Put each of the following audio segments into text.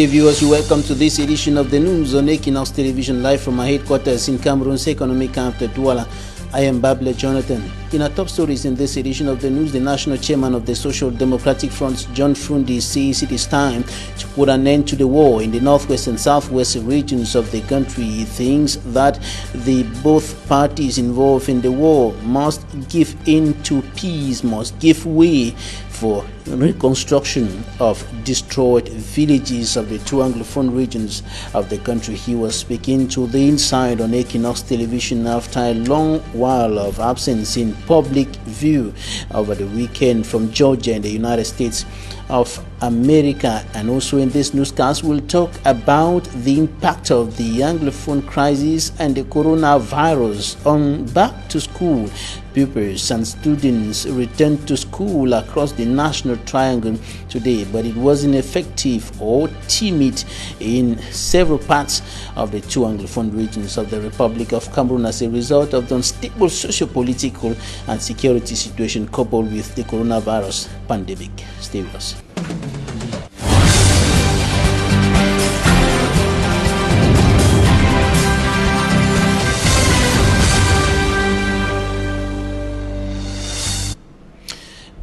day viewers, you welcome to this edition of the news on Equinoxe Television, live from our headquarters in Cameroon's economic capital, Douala. I am Bable Jonathan. In our top stories in this edition of the news, the national chairman of the Social Democratic Front, John Frundi, says it is time to put an end to the war in the northwest and southwest regions of the country. He thinks that the both parties involved in the war must give in to peace, must give way for reconstruction of destroyed villages of the two Anglophone regions of the country. He was speaking to the Inside on Equinoxe Television after a long while of absence in public view over the weekend from Georgia in the United States of America. And also in this newscast, we'll talk about the impact of the Anglophone crisis and the coronavirus on back to school. Pupils and students returned to school across the National Triangle today, but it wasn't effective or timid in several parts of the two Anglophone regions of the Republic of Cameroon as a result of the unstable socio-political and security situation coupled with the coronavirus pandemic. Stay with us.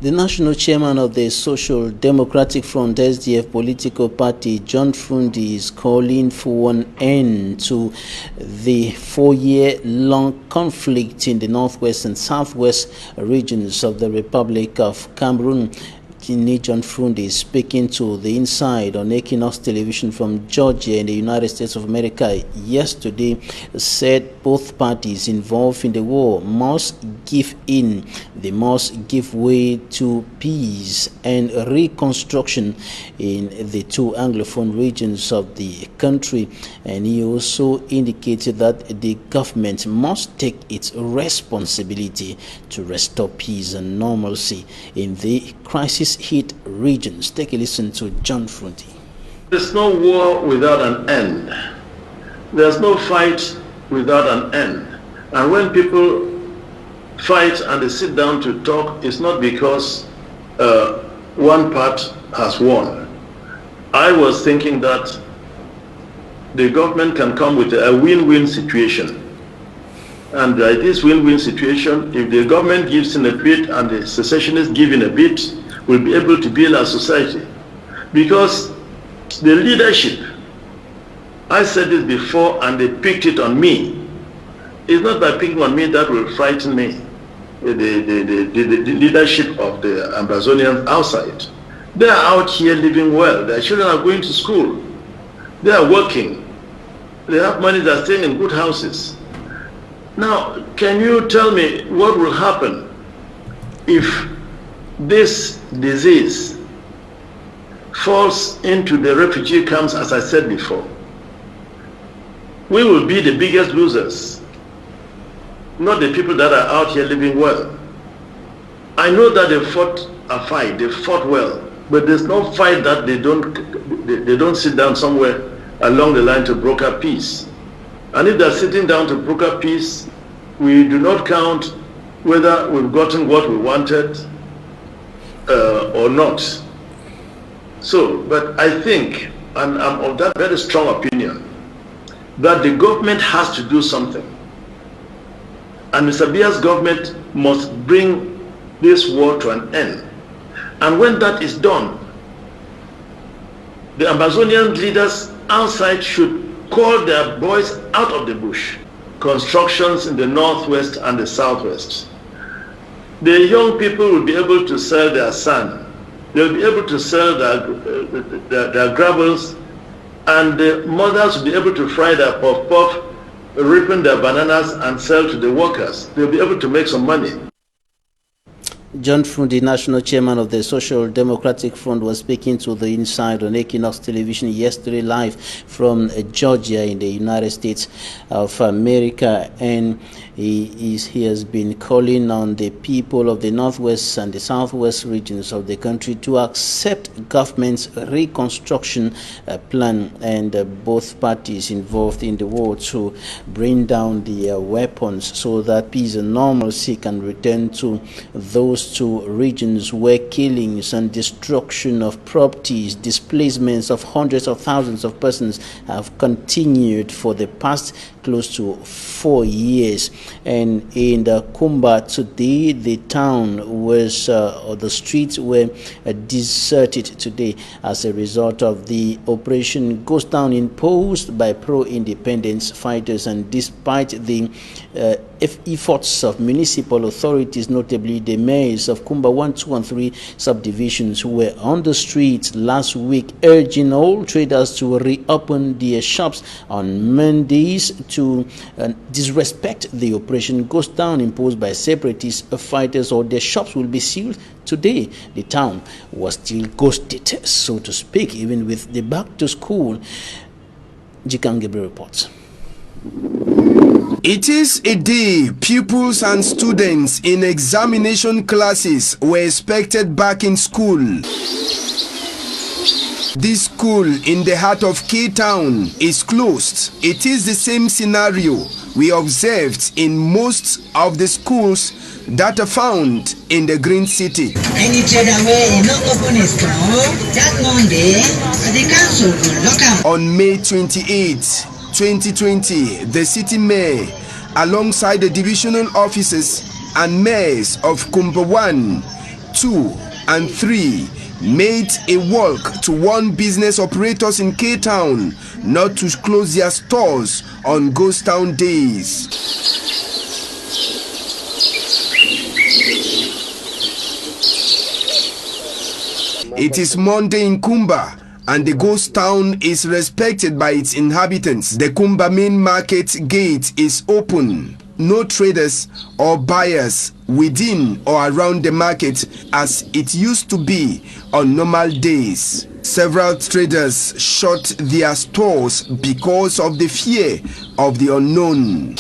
The national chairman of the Social Democratic Front (SDF) political party, John Frundi, is calling for an end to the 4-year-long conflict in the northwest and southwest regions of the Republic of Cameroon. John Frundi, speaking to the Inside on Equinoxe Television from Georgia in the United States of America yesterday, said both parties involved in the war must give in. They must give way to peace and reconstruction in the two Anglophone regions of the country. And he also indicated that the government must take its responsibility to restore peace and normalcy in the crisis-hit regions. Take a listen to John Frundi. There's no war without an end. There's no fight without an end. And when people fight and they sit down to talk, it's not because one part has won. I was thinking that the government can come with a win-win situation. And this win-win situation, if the government gives in a bit and the secessionists give in a bit, we'll be able to build our society. Because the leadership, I said this before and they picked it on me. It's not by picking on me that will frighten me. The leadership of the Amazonians outside. They are out here living well. Their children are going to school. They are working. They have money, they are staying in good houses. Now, can you tell me what will happen if this disease falls into the refugee camps, as I said before? We will be the biggest losers, not the people that are out here living well. I know that they fought a fight, they fought well, but there's no fight that they don't sit down somewhere along the line to broker peace. And if they're sitting down to broker peace, we do not count whether we've gotten what we wanted or not. So, but I think, and I'm of that very strong opinion, that the government has to do something. And Mr. Biya's government must bring this war to an end. And when that is done, the Amazonian leaders outside should call their boys out of the bush. Constructions in the northwest and the southwest. The young people will be able to sell their sand. They'll be able to sell their gravels, and the mothers will be able to fry their puff-puff, ripen their bananas and sell to the workers. They'll be able to make some money. John Frundi, national chairman of the Social Democratic Front, was speaking to the Inside on Equinoxe Television yesterday live from Georgia in the United States of America. And he has been calling on the people of the northwest and the southwest regions of the country to accept government's reconstruction plan, and both parties involved in the war to bring down the weapons so that peace and normalcy can return to those across two regions where killings and destruction of properties, displacements of hundreds of thousands of persons have continued for the past close to 4 years. And in the Kumba today, the town was, or the streets were deserted today as a result of the Operation Ghost Town imposed by pro-independence fighters. And despite the efforts of municipal authorities, notably the mayors of Kumba 1, 2, and 3 subdivisions, who were on the streets last week urging all traders to reopen their shops on Mondays to disrespect the Operation Ghost Town imposed by separatist fighters, or their shops will be sealed. Today, the town was still ghosted, so to speak, even with the back to school. Jikan Gabriel reports. It is a day pupils and students in examination classes were expected back in school. This school in the heart of K-Town is closed. It is the same scenario we observed in most of the schools that are found in the Green City. Any trader where not open a store that Monday, the council will lock up. On May 28, 2020, the city mayor, alongside the divisional officers and mayors of Kumba 1, 2, and 3, made a walk to warn business operators in K-Town not to close their stores on Ghost Town days. It is Monday in Kumba, and the ghost town is respected by its inhabitants. The Kumba main market gate is open. No traders or buyers within or around the market as it used to be on normal days. Several traders shut their stores because of the fear of the unknown.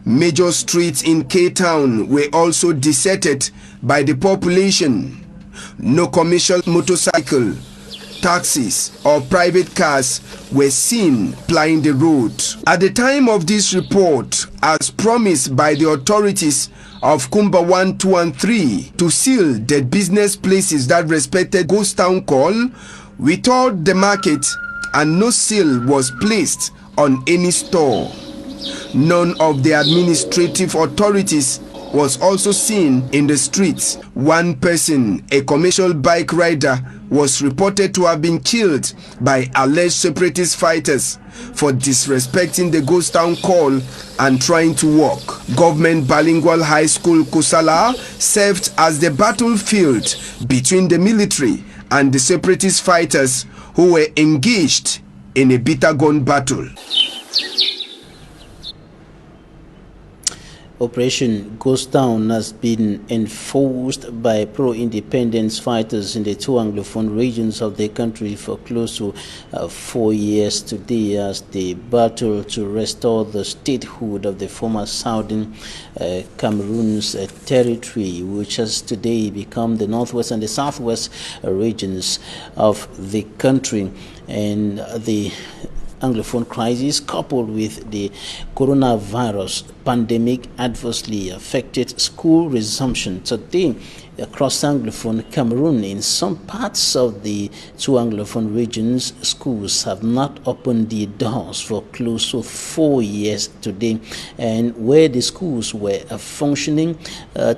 Major streets in K-Town were also deserted by the population. No commercial motorcycle, taxis or private cars were seen plying the road. At the time of this report, as promised by the authorities of Kumba 1, 2, and 3 to seal the business places that respected Ghost Town call, we toured the market and no seal was placed on any store. None of the administrative authorities was also seen in the streets. One person, a commercial bike rider, was reported to have been killed by alleged separatist fighters for disrespecting the Ghost Town call and trying to walk. Government Bilingual High School Kusala served as the battlefield between the military and the separatist fighters who were engaged in a bitter gun battle. Operation Ghost Town has been enforced by pro-independence fighters in the two Anglophone regions of the country for close to 4 years today, as they battle to restore the statehood of the former Southern Cameroon's territory, which has today become the northwest and the southwest regions of the country. And the Anglophone crisis, coupled with the coronavirus pandemic, adversely affected school resumption today across Anglophone Cameroon. In some parts of the two Anglophone regions, schools have not opened their doors for close to 4 years today, and where the schools were functioning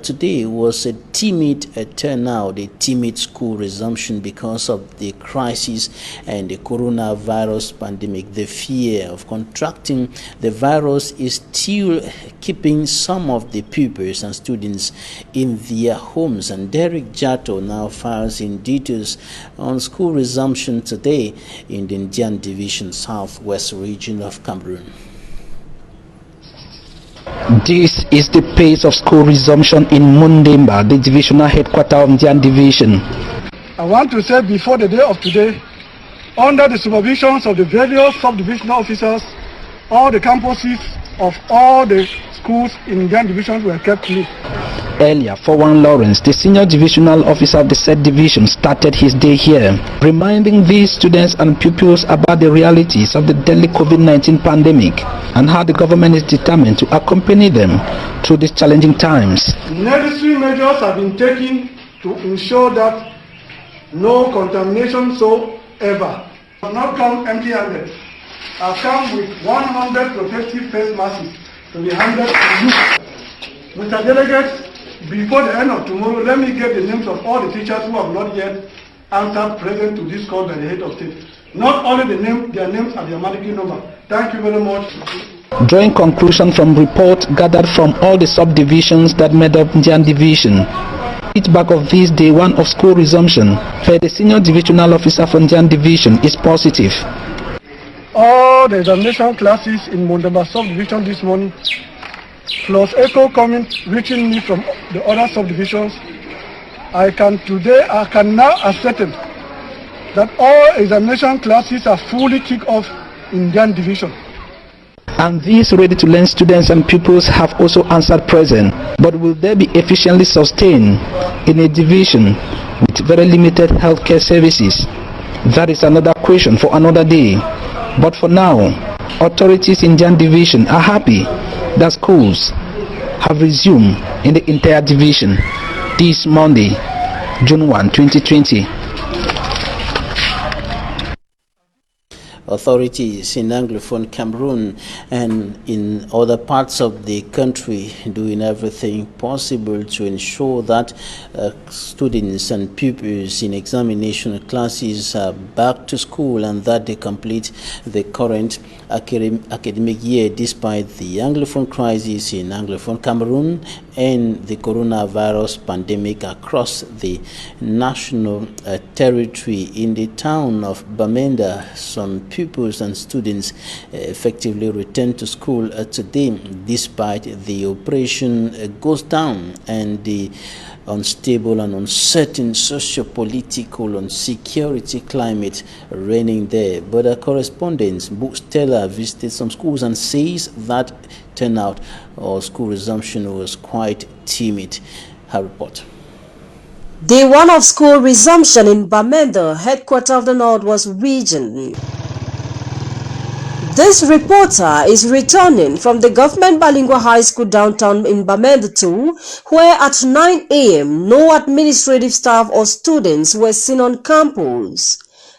today was a timid turnout, a timid school resumption because of the crisis and the coronavirus pandemic. The fear of contracting the virus is still keeping some of the pupils and students in their homes. And Derek Jato now files in details on school resumption today in the Indian Division Southwest region of Cameroon. This is the pace of school resumption in Mundimba, the divisional headquarters of Indian Division. I want to say before the day of today, under the supervisions of the various sub-divisional officers, all the campuses of all the schools in Indian divisions were kept clean. Earlier, Forwan Lawrence, the senior divisional officer of the said division, started his day here, reminding these students and pupils about the realities of the deadly COVID-19 pandemic and how the government is determined to accompany them through these challenging times. Necessary measures have been taken to ensure that no contamination ever. I have not come empty-handed. I have come with 100 protective face masks to be handed to you. Mr. Delegates, before the end of tomorrow, let me get the names of all the teachers who have not yet answered present to this call by the head of state. Not only the name, their names are the Amadiki number. Thank you very much. Drawing conclusion from reports gathered from all the subdivisions that made up Indian division, feedback of this day one of school resumption per the senior divisional officer for Indian division is positive. All the examination classes in Mondamba subdivision this morning, plus echo comments reaching me from the other subdivisions, I can now ascertain that all examination classes are fully kicked off in Indian division. And these ready-to-learn students and pupils have also answered present, but will they be efficiently sustained in a division with very limited healthcare services? That is another question for another day. But for now, authorities in Indian division are happy that schools have resumed in the entire division this Monday, June 1, 2020. Authorities in Anglophone Cameroon and in other parts of the country doing everything possible to ensure that students and pupils in examination classes are back to school and that they complete the current academic year despite the Anglophone crisis in Anglophone Cameroon and the coronavirus pandemic across the national territory. In the town of Bamenda, some pupils and students effectively returned to school today despite the operation goes down and the unstable and uncertain socio-political and security climate reigning there. But our correspondent, Stella, visited some schools and says that turnout or school resumption was quite timid. Her report. Day one of school resumption in Bamenda, headquarters of the Northwest region. This reporter is returning from the government bilingual high school downtown in Bamenda 2, where at 9 a.m. no administrative staff or students were seen on campus.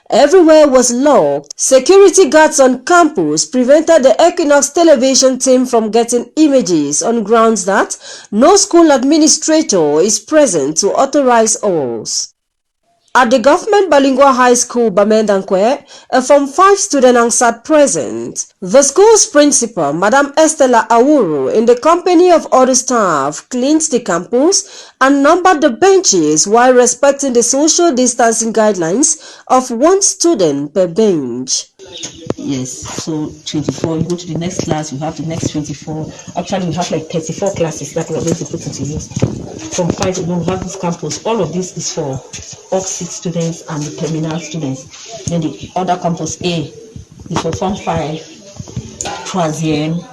Everywhere was locked. Security guards on campus prevented the Equinoxe television team from getting images on grounds that no school administrator is present to authorize us. At the government bilingual high school Bamenda, a Form 5 student answered present. The school's principal, Madam Estella Awuru, in the company of other staff, cleaned the campus and numbered the benches while respecting the social distancing guidelines of one student per bench. Yes, so 24, you go to the next class, you have the next 24. Actually, we have like 34 classes that we're going to put into use. From 5 we have this campus. All of this is for Oxford students and the terminal students. Then the other campus A is for Form 5, Troisième.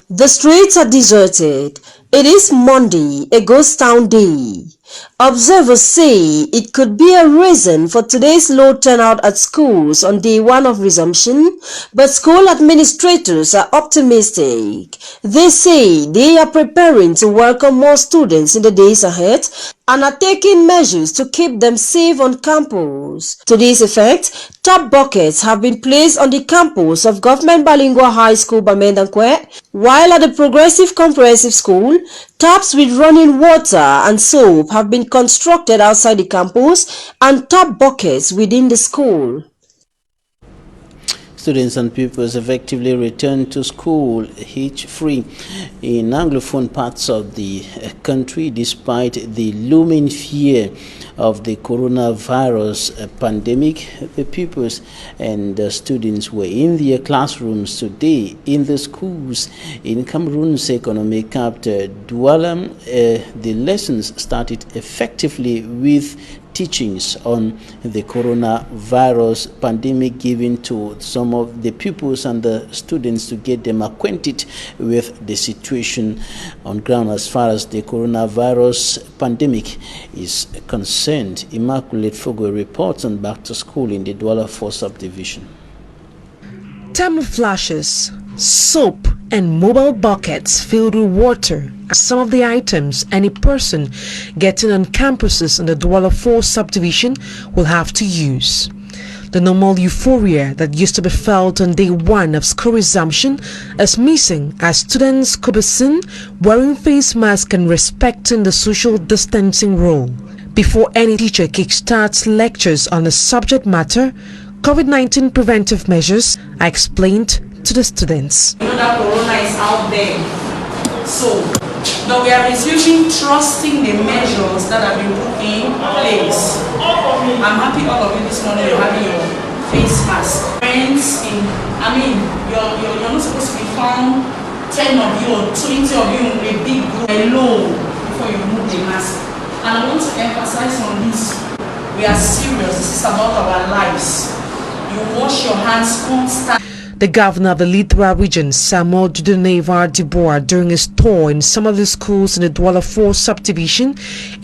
The streets are deserted. It is Monday, a ghost town day. Observers say it could be a reason for today's low turnout at schools on day one of resumption, but school administrators are optimistic. They say they are preparing to welcome more students in the days ahead and are taking measures to keep them safe on campus. To this effect, tap buckets have been placed on the campus of Government Bilingual High School Bamenda, while at the Progressive Comprehensive School, taps with running water and soap have been constructed outside the campus and tap buckets within the school. Students and pupils effectively return to school hitch-free in Anglophone parts of the country despite the looming fear of the coronavirus pandemic. The pupils and the students were in their classrooms today in the schools in Cameroon's economic capital, Douala. The lessons started effectively with teachings on the coronavirus pandemic given to some of the pupils and the students to get them acquainted with the situation on ground as far as the coronavirus pandemic is concerned. Immaculate Fogo reports on back to school in the Douala 4 subdivision. Thermoflashes, soap, and mobile buckets filled with water are some of the items any person getting on campuses in the Douala 4 subdivision will have to use. The normal euphoria that used to be felt on day one of school resumption is missing as students could be seen wearing face masks and respecting the social distancing rule. Before any teacher kickstarts lectures on the subject matter, COVID-19 preventive measures are explained to the students. You know that corona is out there, so but we are resuming trusting the measures that have been put in place. I'm happy all of you this morning are having your face mask. Friends, you're not supposed to be found 10 of you or 20 of you in a big group alone before you remove the mask. And I want to emphasize on this. We are serious. This is about our lives. You wash your hands constantly. The governor of the Lithra region, Samuel Juduneva Dubois, during his tour in some of the schools in the Douala 4 subdivision,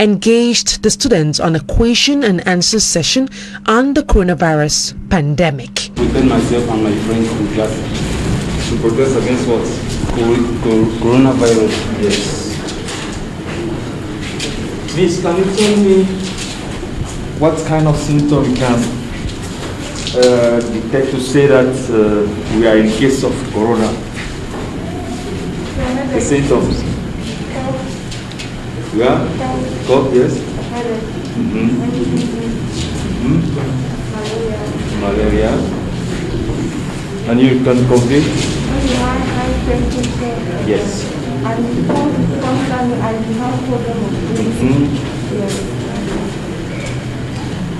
engaged the students on a question and answer session on the coronavirus pandemic. Within myself and my friends to protest against what? Coronavirus. Yes. Please, can you tell me what kind of symptom you can detect to say that we are in case of corona? The symptoms. Yeah? Cough, yes? Malaria. And you can complete? Yes.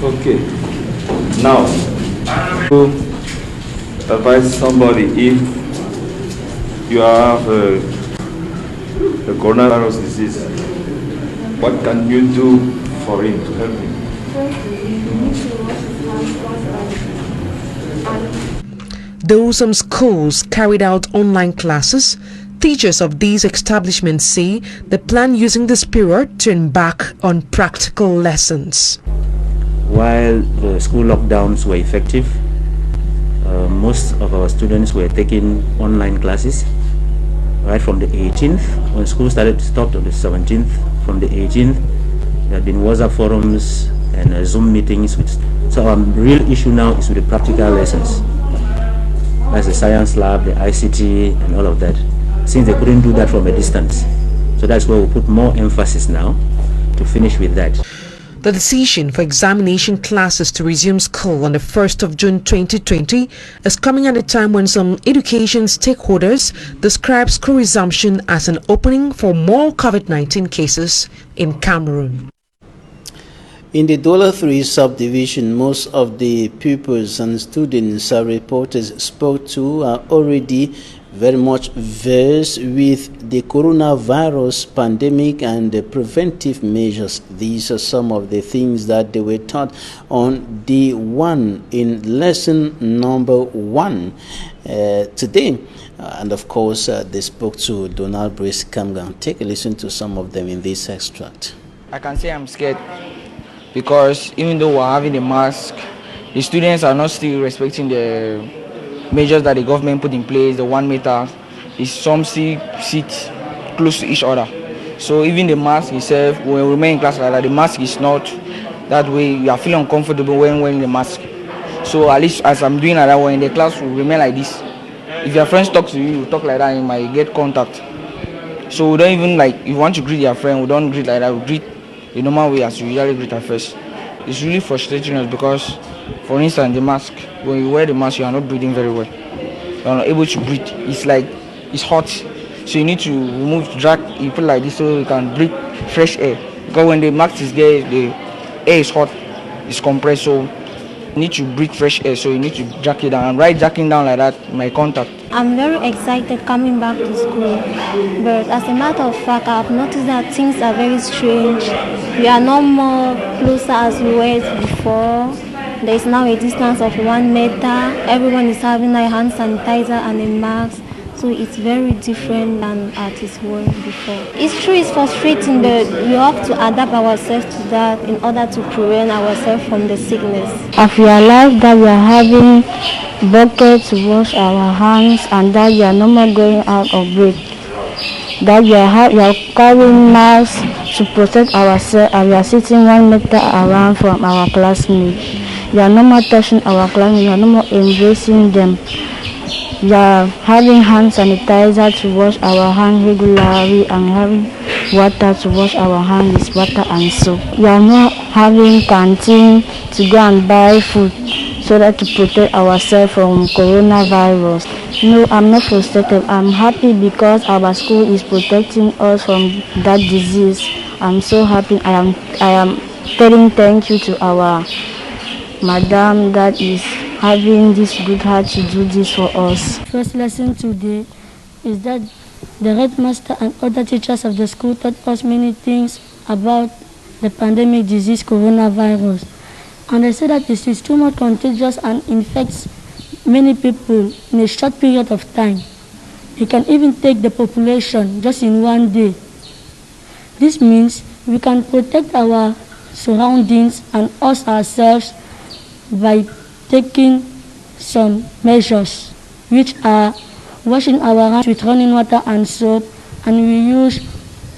Okay. Now, to advise somebody if you have the coronavirus disease, what can you do for him to help him? Though some schools carried out online classes, teachers of these establishments say they plan using this period to embark on practical lessons. While the school lockdowns were effective, most of our students were taking online classes right from the 18th. When school stopped on the 17th, from the 18th, there have been WhatsApp forums and Zoom meetings. So our real issue now is with the practical lessons. That's the science lab, the ICT, and all of that. Since they couldn't do that from a distance. So that's where we put more emphasis now to finish with that. The decision for examination classes to resume school on the 1st of June 2020 is coming at a time when some education stakeholders describe school resumption as an opening for more COVID-19 cases in Cameroon. In the Douala 3 subdivision, most of the pupils and students our reporters spoke to are already very much versed with the coronavirus pandemic and the preventive measures. These are some of the things that they were taught on day one in lesson number 1 today. And of course, they spoke to Donald Brice Kamgan. Take a listen to some of them in this extract. I can say I'm scared because even though we're having a mask, the students are not still respecting the measures that the government put in place. The 1 meter is some sit close to each other. So even the mask itself, when we remain in class like that, the mask is not that way. You are feeling uncomfortable when wearing the mask. So at least as I'm doing like that, when in the class we remain like this. If your friends talk to you, you talk like that, you might get contact. So we don't even like, if you want to greet your friend, we don't greet like that. We greet the normal way as you usually greet at first. It's really frustrating us because, for instance, the mask, when you wear the mask, you are not breathing very well. You are not able to breathe. It's like, it's hot. So you need to remove, drag, you put like this so you can breathe fresh air. Because when the mask is there, the air is hot, it's compressed, so you need to breathe fresh air, so you need to jack it down. And right jacking down like that, my contact, I'm very excited coming back to school, but as a matter of fact, I've noticed that things are very strange. We are no more closer as we were before. There is now a distance of 1 meter. Everyone is having a hand sanitizer and a mask. So it's very different than at its was before. It's true, it's frustrating, but we have to adapt ourselves to that in order to prevent ourselves from the sickness. I've realized that we are having buckets to wash our hands and that we are no more going out of break. That we are carrying masks to protect ourselves and we are sitting 1 meter around from our classmates. We are no more touching our classmates, we are no more embracing them. We are having hand sanitizer to wash our hands regularly and having water to wash our hands with water and soap. We are not having canteen to go and buy food so that to protect ourselves from coronavirus. No, I'm not frustrated. I'm happy because our school is protecting us from that disease. I'm so happy. I am telling thank you to our madam that is having this good heart to do this for us. First lesson today is that the headmaster and other teachers of the school taught us many things about the pandemic disease coronavirus. And they said that it is too much contagious and infects many people in a short period of time. It can even take the population just in 1 day. This means we can protect our surroundings and us ourselves by taking some measures, which are washing our hands with running water and soap, and we use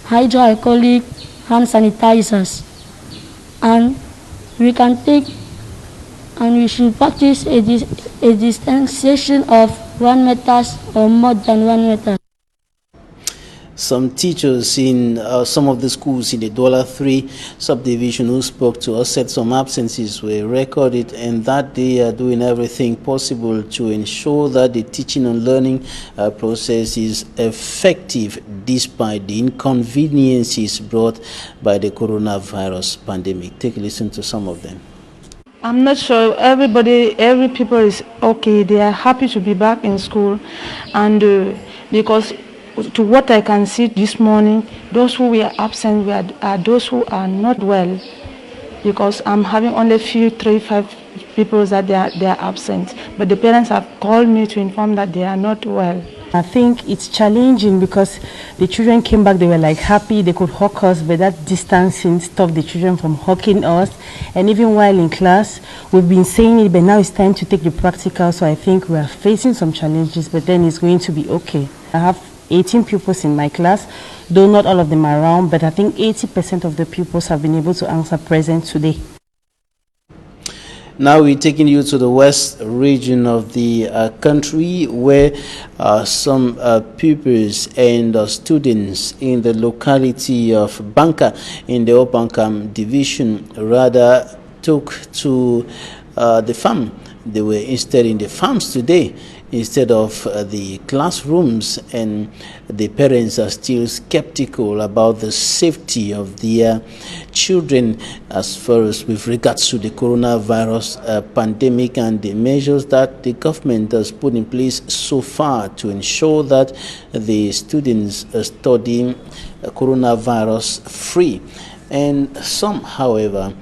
hydroalcoholic hand sanitizers. And we can take and we should practice a distanciation of 1 meter or more than 1 meter. Some teachers in some of the schools in the $3 subdivision who spoke to us said some absences were recorded and that they are doing everything possible to ensure that the teaching and learning process is effective despite the inconveniences brought by the coronavirus pandemic. Take a listen to some of them. I'm not sure every people is okay. They are happy to be back in school, and because to what I can see this morning, those who were absent are those who are not well, because I'm having only 3-5 people that they are absent, but the parents have called me to inform that they are not well. I think it's challenging because the children came back, they were like happy, they could hug us, but that distancing stopped the children from hugging us. And even while in class, we've been saying it, but now it's time to take the practical, so I think we are facing some challenges, but then it's going to be okay. I have 18 pupils in my class, though not all of them are around, but I think 80% of the pupils have been able to answer present today. Now we're taking you to the west region of the country, where some pupils and students in the locality of Banka in the Opankam division rather took to the farm. They were instead in the farms today instead of the classrooms, and the parents are still skeptical about the safety of their children as far as with regards to the coronavirus pandemic and the measures that the government has put in place so far to ensure that the students are studying coronavirus free. And some, however,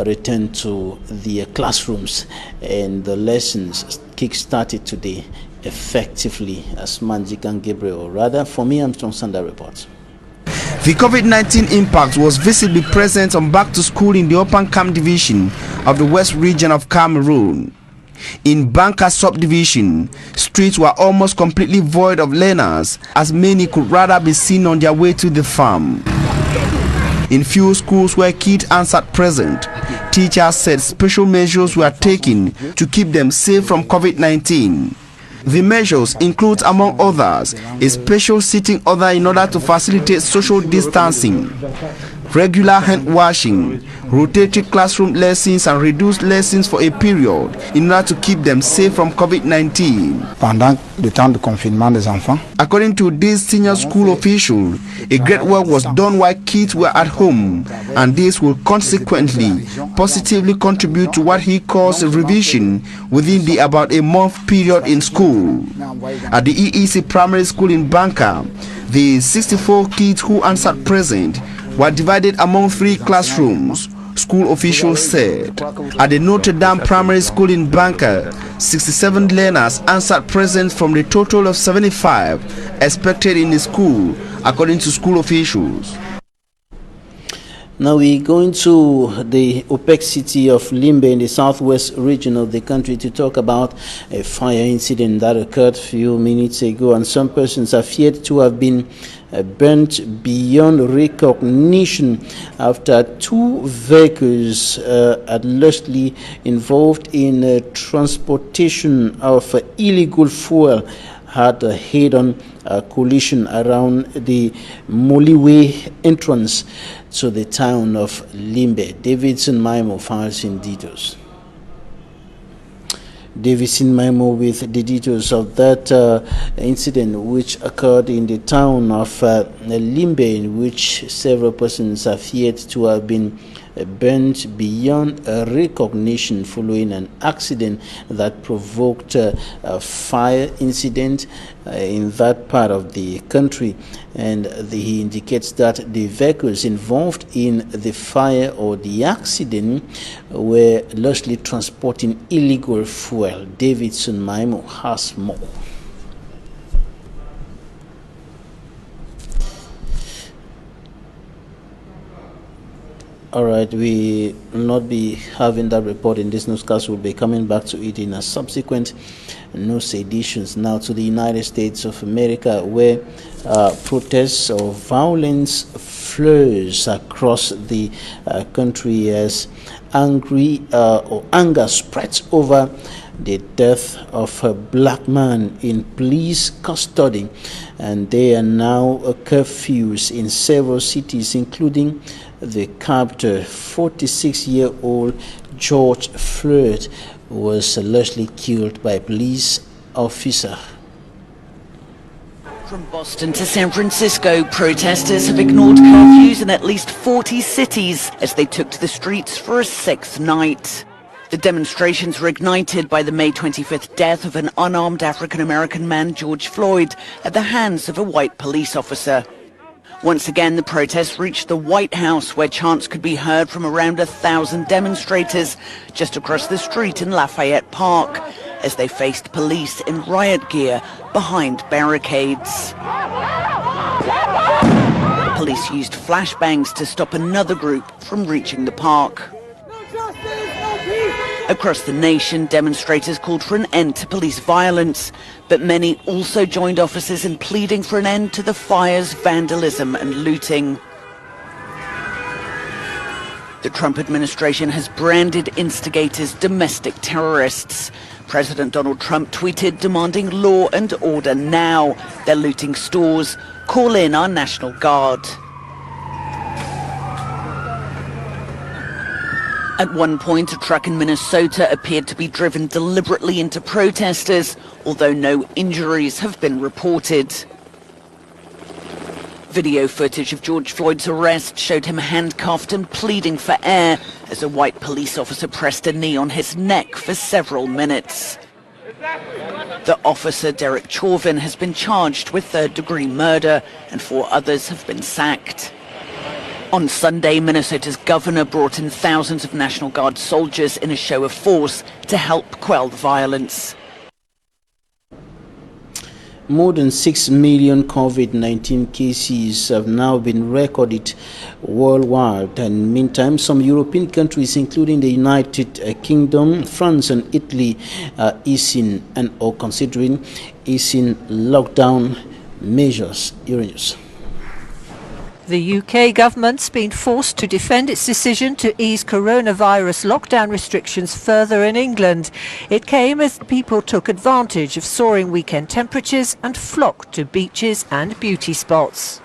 return to their classrooms, and the lessons kick-started today effectively, as Manjik and Gabriel. Rather, for me, I'm Strong Sanda reports. The COVID-19 impact was visibly present on back to school in the Opankam division of the west region of Cameroon. In Banka subdivision, streets were almost completely void of learners, as many could rather be seen on their way to the farm. In few schools where kids answered present, teachers said special measures were taken to keep them safe from COVID-19. The measures include, among others, a special seating order in order to facilitate social distancing, regular hand washing, rotated classroom lessons and reduced lessons for a period in order to keep them safe from COVID-19. Pendant le temps de confinement des enfants, according to this senior school official, a great work was done while kids were at home, and this will consequently positively contribute to what he calls a revision within the about a month period in school. At the EEC Primary School in Banka, the 64 kids who answered present were divided among 3 classrooms, school officials said. At the Notre Dame Primary School in Banka, 67 learners answered present from the total of 75 expected in the school, according to school officials. Now we're going to the OPEC city of Limbe in the southwest region of the country to talk about a fire incident that occurred a few minutes ago, and some persons are feared to have been burnt beyond recognition after 2 vehicles allegedly involved in transportation of illegal fuel had a head-on collision around the Moliwe entrance to the town of Limbe. Davidson Maimo files in details. Davidson Maimo with the details of that incident which occurred in the town of Limbe, in which several persons are feared to have been burnt beyond recognition following an accident that provoked a fire incident in that part of the country. And he indicates that the vehicles involved in the fire or the accident were largely transporting illegal fuel. Davidson Maimo has more. All right, we will not be having that report in this newscast. We'll be coming back to it in a subsequent news editions. Now to the United States of America, where protests or violence flows across the country as anger spreads over the death of a black man in police custody, and there are now curfews in several cities, including the capital. 46-year-old George Floyd was allegedly killed by a police officer. From Boston to San Francisco, protesters have ignored curfews in at least 40 cities as they took to the streets for a 6th night. The demonstrations were ignited by the May 25th death of an unarmed African-American man, George Floyd, at the hands of a white police officer. Once again, the protests reached the White House, where chants could be heard from around 1,000 demonstrators just across the street in Lafayette Park, as they faced police in riot gear behind barricades. Police used flashbangs to stop another group from reaching the park. Across the nation, demonstrators called for an end to police violence, but many also joined officers in pleading for an end to the fires, vandalism and looting. The Trump administration has branded instigators domestic terrorists. President Donald Trump tweeted demanding law and order now. They're looting stores. Call in our National Guard. At one point, a truck in Minnesota appeared to be driven deliberately into protesters, although no injuries have been reported. Video footage of George Floyd's arrest showed him handcuffed and pleading for air as a white police officer pressed a knee on his neck for several minutes. The officer, Derek Chauvin, has been charged with third-degree murder, and 4 others have been sacked. On Sunday, Minnesota's governor brought in thousands of National Guard soldiers in a show of force to help quell the violence. More than 6 million COVID-19 cases have now been recorded worldwide, and meantime some European countries, including the United Kingdom, France and Italy, are easing or considering easing lockdown measures. Equinoxe. The UK government's been forced to defend its decision to ease coronavirus lockdown restrictions further in England. It came as people took advantage of soaring weekend temperatures and flocked to beaches and beauty spots.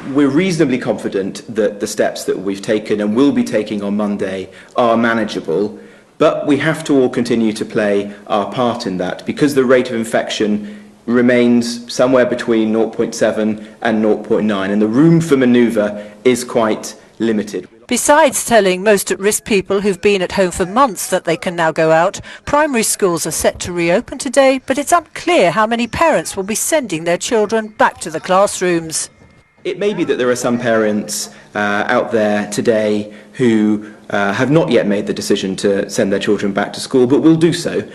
We're reasonably confident that the steps that we've taken and will be taking on Monday are manageable, but we have to all continue to play our part in that, because the rate of infection remains somewhere between 0.7 and 0.9, and the room for manoeuvre is quite limited. Besides telling most at-risk people who've been at home for months that they can now go out, primary schools are set to reopen today, but it's unclear how many parents will be sending their children back to the classrooms. It may be that there are some parents out there today who have not yet made the decision to send their children back to school, but will do so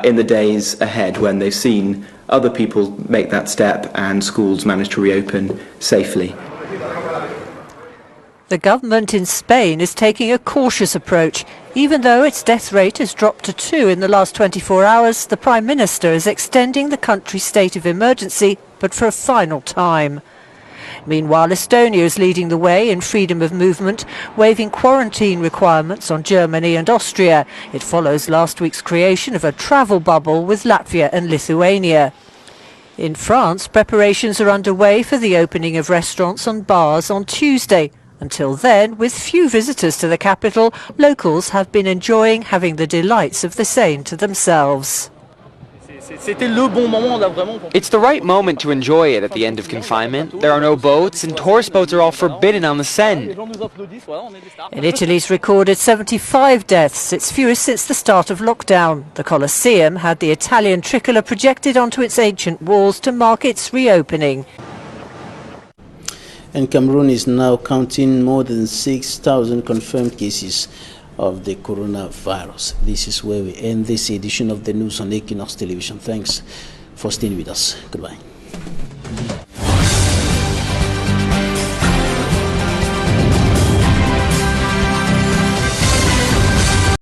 in the days ahead when they've seen other people make that step and schools manage to reopen safely. The government in Spain is taking a cautious approach. Even though its death rate has dropped to 2 in the last 24 hours, the Prime Minister is extending the country's state of emergency, but for a final time. Meanwhile, Estonia is leading the way in freedom of movement, waiving quarantine requirements on Germany and Austria. It follows last week's creation of a travel bubble with Latvia and Lithuania. In France, preparations are underway for the opening of restaurants and bars on Tuesday. Until then, with few visitors to the capital, locals have been enjoying having the delights of the Seine to themselves. It's the right moment to enjoy it at the end of confinement. There are no boats, and tourist boats are all forbidden on the Seine. In Italy's recorded 75 deaths, its fewest since the start of lockdown. The Colosseum had the Italian tricolour projected onto its ancient walls to mark its reopening. And Cameroon is now counting more than 6,000 confirmed cases of the coronavirus. This is where we end this edition of the news on Equinoxe Television. Thanks for staying with us. Goodbye.